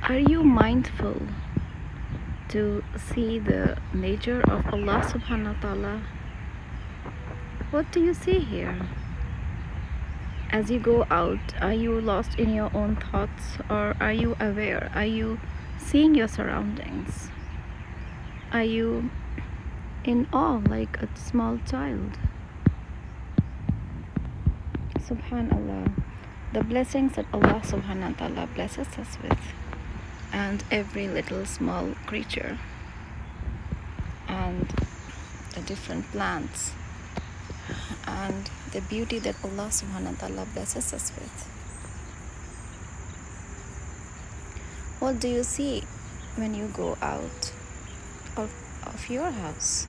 Are you mindful to see the nature of Allah subhanahu wa ta'ala? What do you see here? As you go out, are you lost in your own thoughts, or are you aware? Are you seeing your surroundings? Are you in awe like a small child? Subhanallah, the blessings that Allah subhanahu wa ta'ala blesses us with, and every little small creature, and the different plants, and the beauty that Allah subhanahu wa ta'ala blesses us with. What do you see when you go out of your house?